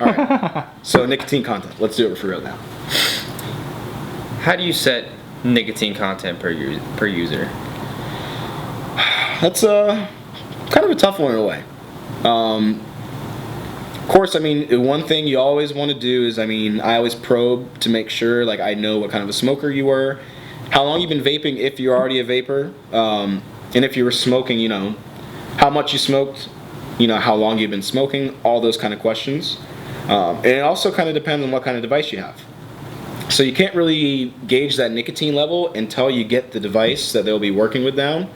All right. So nicotine content. Let's do it for real now. How do you set nicotine content per user? That's kind of a tough one in a way. Of course, I mean, one thing you always want to do is, I always probe to make sure, like, I know what kind of a smoker you were, how long you've been vaping if you're already a vapor, and if you were smoking, how much you smoked, how long you've been smoking, all those kind of questions. And it also kind of depends on what kind of device you have. So you can't really gauge that nicotine level until you get the device that they'll be working with down.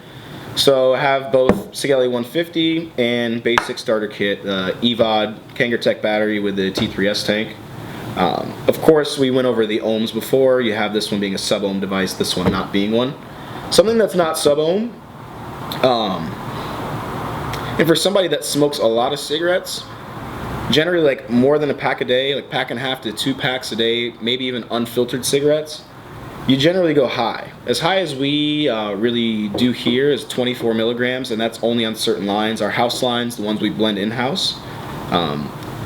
So I have both Sigelei 150 and basic starter kit, EVOD Kangertech battery with the T3S tank. Of course, we went over the ohms before. You have this one being a sub-ohm device, this one not being one. Something that's not sub-ohm, and for somebody that smokes a lot of cigarettes, generally like more than a pack a day, like pack and a half to 2 packs a day, maybe even unfiltered cigarettes, you generally go high. As high as we really do here is 24 milligrams, and that's only on certain lines. Our house lines, the ones we blend in-house.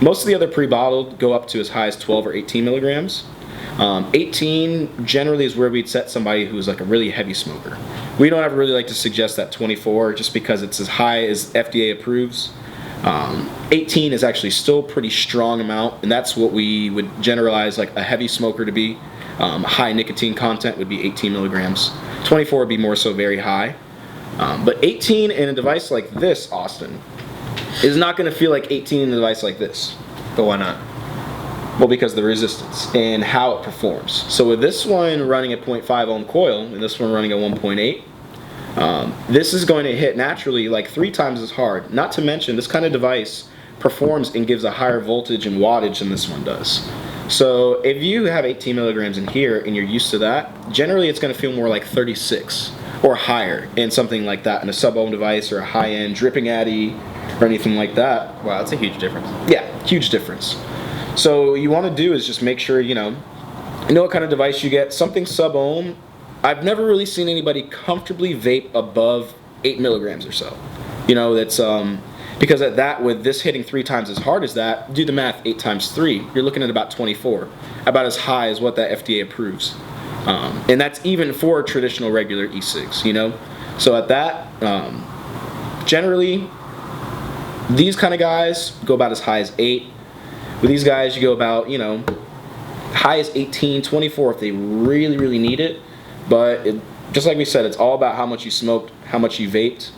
Most of the other pre-bottled go up to as high as 12 or 18 milligrams. 18 generally is where we'd set somebody who's like a really heavy smoker. We don't ever really like to suggest that 24 just because it's as high as FDA approves. 18 is actually still a pretty strong amount, and that's what we would generalize like a heavy smoker to be. High nicotine content would be 18 milligrams. 24 would be more so very high. But 18 in a device like this, Austin, is not going to feel like 18 in a device like this. But why not? Well, because of the resistance and how it performs. So with this one running at 0.5 ohm coil and this one running at 1.8, this is going to hit naturally like 3 times as hard. Not to mention, this kind of device performs and gives a higher voltage and wattage than this one does. So if you have 18 milligrams in here and you're used to that, generally it's going to feel more like 36 or higher in something like that in a sub-ohm device or a high-end dripping addy or anything like that. Wow, that's a huge difference. Yeah, huge difference. So what you want to do is just make sure you know what kind of device you get. Something sub-ohm. I've never really seen anybody comfortably vape above 8 milligrams or so. That's because at that, with this hitting 3 times as hard as that, do the math, 8 times 3, you're looking at about 24, about as high as what that FDA approves. And that's even for traditional regular e-cigs, So at that, generally, these kind of guys go about as high as 8. With these guys, you go about, high as 18, 24 if they really, really need it. But just like we said, it's all about how much you smoked, how much you vaped.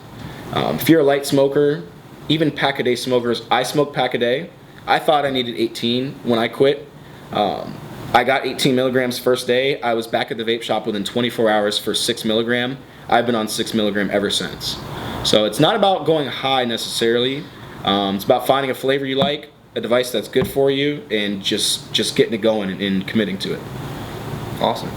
If you're a light smoker, even pack-a-day smokers, I smoked pack-a-day. I thought I needed 18 when I quit. I got 18 milligrams first day. I was back at the vape shop within 24 hours for 6 milligram. I've been on 6 milligram ever since. So it's not about going high necessarily. It's about finding a flavor you like, a device that's good for you, and just getting it going and committing to it. Awesome.